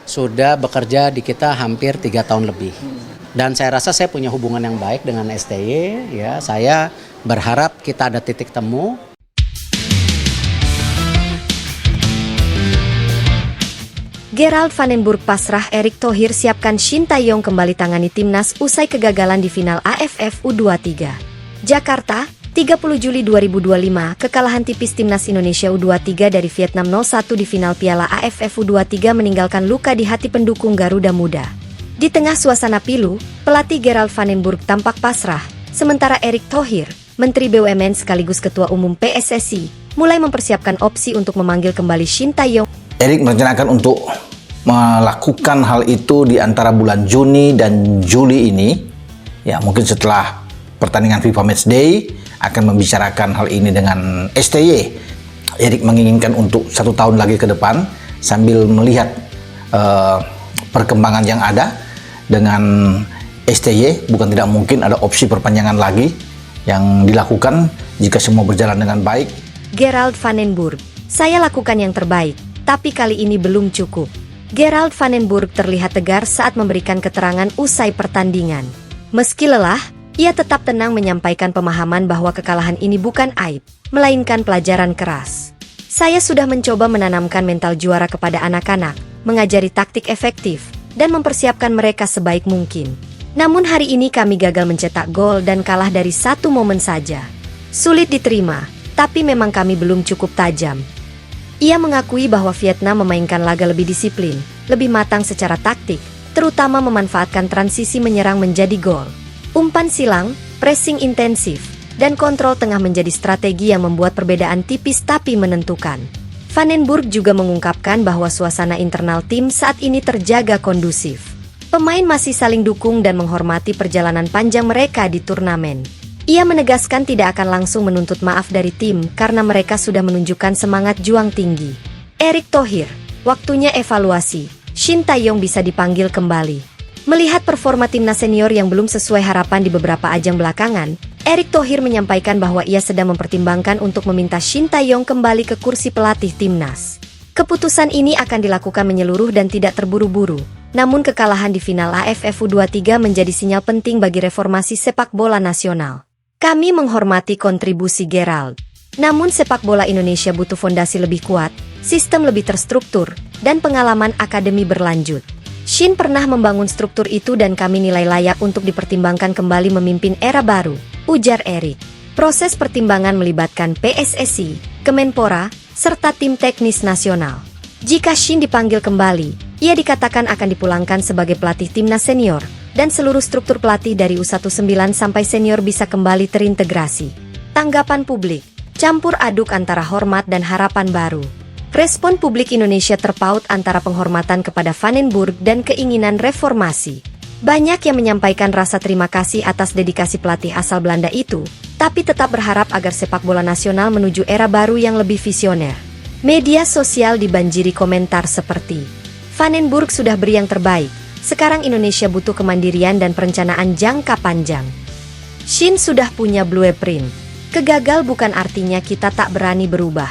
sudah bekerja di kita hampir 3 tahun lebih. Dan saya rasa saya punya hubungan yang baik dengan STY. Ya, saya berharap kita ada titik temu. Gerald van den Burg pasrah, Erick Thohir siapkan Shin Tae-yong kembali tangani timnas usai kegagalan di final AFF U23. Jakarta, 30 Juli 2025, kekalahan tipis timnas Indonesia U23 dari Vietnam 0-1 di final Piala AFF U23 meninggalkan luka di hati pendukung Garuda Muda. Di tengah suasana pilu, pelatih Gerald van den Burg tampak pasrah, sementara Erick Thohir, Menteri BUMN sekaligus Ketua Umum PSSI, mulai mempersiapkan opsi untuk memanggil kembali Shin Tae-yong. Erick merencanakan untuk melakukan hal itu di antara bulan Juni dan Juli ini. Ya, mungkin setelah pertandingan FIFA Matchday akan membicarakan hal ini dengan STY. Erick menginginkan untuk 1 tahun lagi ke depan sambil melihat perkembangan yang ada dengan STY. Bukan tidak mungkin ada opsi perpanjangan lagi yang dilakukan jika semua berjalan dengan baik. Gerald van den Burg, saya lakukan yang terbaik, tapi kali ini belum cukup. Gerald van den Burg terlihat tegar saat memberikan keterangan usai pertandingan. Meski lelah, ia tetap tenang menyampaikan pemahaman bahwa kekalahan ini bukan aib, melainkan pelajaran keras. Saya sudah mencoba menanamkan mental juara kepada anak-anak, mengajari taktik efektif, dan mempersiapkan mereka sebaik mungkin. Namun hari ini kami gagal mencetak gol dan kalah dari 1 momen saja. Sulit diterima, tapi memang kami belum cukup tajam. Ia mengakui bahwa Vietnam memainkan laga lebih disiplin, lebih matang secara taktik, terutama memanfaatkan transisi menyerang menjadi gol. Umpan silang, pressing intensif, dan kontrol tengah menjadi strategi yang membuat perbedaan tipis tapi menentukan. Van den Burg juga mengungkapkan bahwa suasana internal tim saat ini terjaga kondusif. Pemain masih saling dukung dan menghormati perjalanan panjang mereka di turnamen. Ia menegaskan tidak akan langsung menuntut maaf dari tim karena mereka sudah menunjukkan semangat juang tinggi. Erick Thohir, waktunya evaluasi. Shin Tae-yong bisa dipanggil kembali. Melihat performa timnas senior yang belum sesuai harapan di beberapa ajang belakangan, Erick Thohir menyampaikan bahwa ia sedang mempertimbangkan untuk meminta Shin Tae-yong kembali ke kursi pelatih timnas. Keputusan ini akan dilakukan menyeluruh dan tidak terburu-buru. Namun kekalahan di final AFF U23 menjadi sinyal penting bagi reformasi sepak bola nasional. Kami menghormati kontribusi Gerald. Namun sepak bola Indonesia butuh fondasi lebih kuat, sistem lebih terstruktur, dan pengalaman akademi berlanjut. Shin pernah membangun struktur itu dan kami nilai layak untuk dipertimbangkan kembali memimpin era baru, ujar Erick. Proses pertimbangan melibatkan PSSI, Kemenpora, serta tim teknis nasional. Jika Shin dipanggil kembali, ia dikatakan akan dipulangkan sebagai pelatih timnas senior, dan seluruh struktur pelatih dari U19 sampai senior bisa kembali terintegrasi. Tanggapan publik, campur aduk antara hormat dan harapan baru. Respon publik Indonesia terpaut antara penghormatan kepada Van den Burg dan keinginan reformasi. Banyak yang menyampaikan rasa terima kasih atas dedikasi pelatih asal Belanda itu, tapi tetap berharap agar sepak bola nasional menuju era baru yang lebih visioner. Media sosial dibanjiri komentar seperti, Van den Burg sudah beri yang terbaik. Sekarang Indonesia butuh kemandirian dan perencanaan jangka panjang. Shin sudah punya blueprint. Kegagal bukan artinya kita tak berani berubah.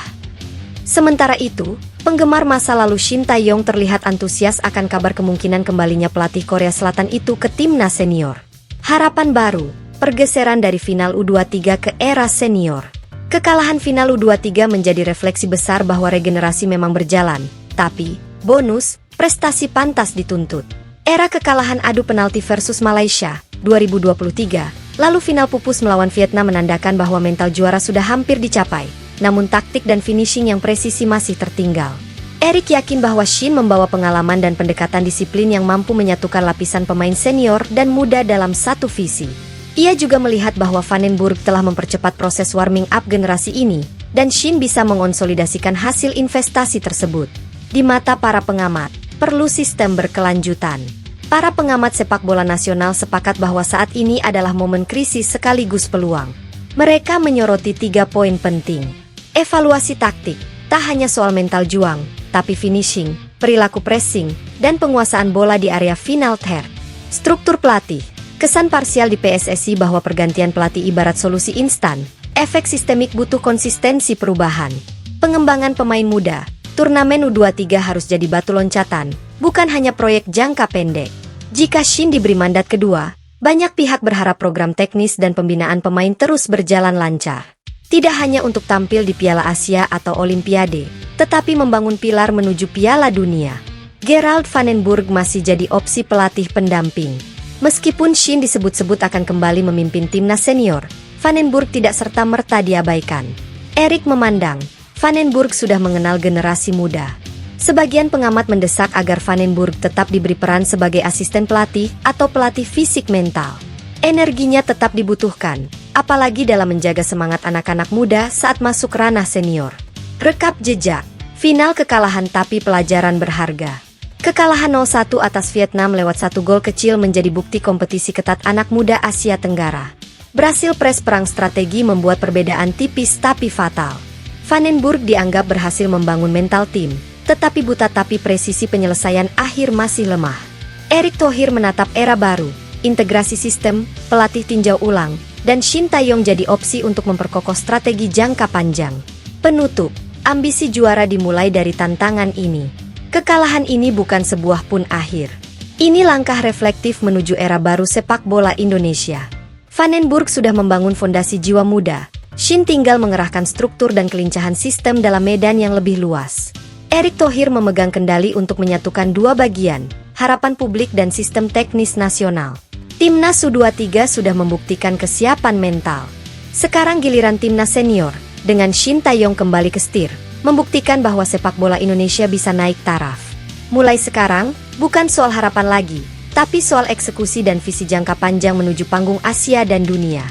Sementara itu, penggemar masa lalu Shin Tae-yong terlihat antusias akan kabar kemungkinan kembalinya pelatih Korea Selatan itu ke timnas senior. Harapan baru, pergeseran dari final U23 ke era senior. Kekalahan final U23 menjadi refleksi besar bahwa regenerasi memang berjalan, tapi bonus, prestasi pantas dituntut. Era kekalahan adu penalti versus Malaysia, 2023, lalu final pupus melawan Vietnam menandakan bahwa mental juara sudah hampir dicapai, namun taktik dan finishing yang presisi masih tertinggal. Erick yakin bahwa Shin membawa pengalaman dan pendekatan disiplin yang mampu menyatukan lapisan pemain senior dan muda dalam satu visi. Ia juga melihat bahwa Van den Burg telah mempercepat proses warming up generasi ini, dan Shin bisa mengonsolidasikan hasil investasi tersebut. Di mata para pengamat, perlu sistem berkelanjutan. Para pengamat sepak bola nasional sepakat bahwa saat ini adalah momen krisis sekaligus peluang. Mereka menyoroti 3 poin penting. Evaluasi taktik, tak hanya soal mental juang, tapi finishing, perilaku pressing, dan penguasaan bola di area final third. Struktur pelatih, kesan parsial di PSSI bahwa pergantian pelatih ibarat solusi instan, efek sistemik butuh konsistensi perubahan. Pengembangan pemain muda, turnamen U23 harus jadi batu loncatan, bukan hanya proyek jangka pendek. Jika Shin diberi mandat kedua, banyak pihak berharap program teknis dan pembinaan pemain terus berjalan lancar. Tidak hanya untuk tampil di Piala Asia atau Olimpiade, tetapi membangun pilar menuju Piala Dunia. Gerald van den Burg masih jadi opsi pelatih pendamping. Meskipun Shin disebut-sebut akan kembali memimpin timnas senior, Van den Burg tidak serta-merta diabaikan. Erik memandang, Van den Burg sudah mengenal generasi muda. Sebagian pengamat mendesak agar Van den Burg tetap diberi peran sebagai asisten pelatih atau pelatih fisik mental. Energinya tetap dibutuhkan, apalagi dalam menjaga semangat anak-anak muda saat masuk ranah senior. Rekap jejak, final kekalahan tapi pelajaran berharga. Kekalahan 0-1 atas Vietnam lewat 1 gol kecil menjadi bukti kompetisi ketat anak muda Asia Tenggara. Berhasil pres perang strategi membuat perbedaan tipis tapi fatal. Van den Burg dianggap berhasil membangun mental tim, tetapi buta tapi presisi penyelesaian akhir masih lemah. Erick Thohir menatap era baru, integrasi sistem, pelatih tinjau ulang, dan Shin Tae-yong jadi opsi untuk memperkokoh strategi jangka panjang. Penutup, ambisi juara dimulai dari tantangan ini. Kekalahan ini bukan sebuah pun akhir. Ini langkah reflektif menuju era baru sepak bola Indonesia. Van den Burg sudah membangun fondasi jiwa muda. Shin tinggal mengerahkan struktur dan kelincahan sistem dalam medan yang lebih luas. Erick Thohir memegang kendali untuk menyatukan dua bagian, harapan publik dan sistem teknis nasional. Timnas U23 sudah membuktikan kesiapan mental. Sekarang giliran timnas senior, dengan Shin Tae-yong kembali ke setir, membuktikan bahwa sepak bola Indonesia bisa naik taraf. Mulai sekarang, bukan soal harapan lagi, tapi soal eksekusi dan visi jangka panjang menuju panggung Asia dan dunia.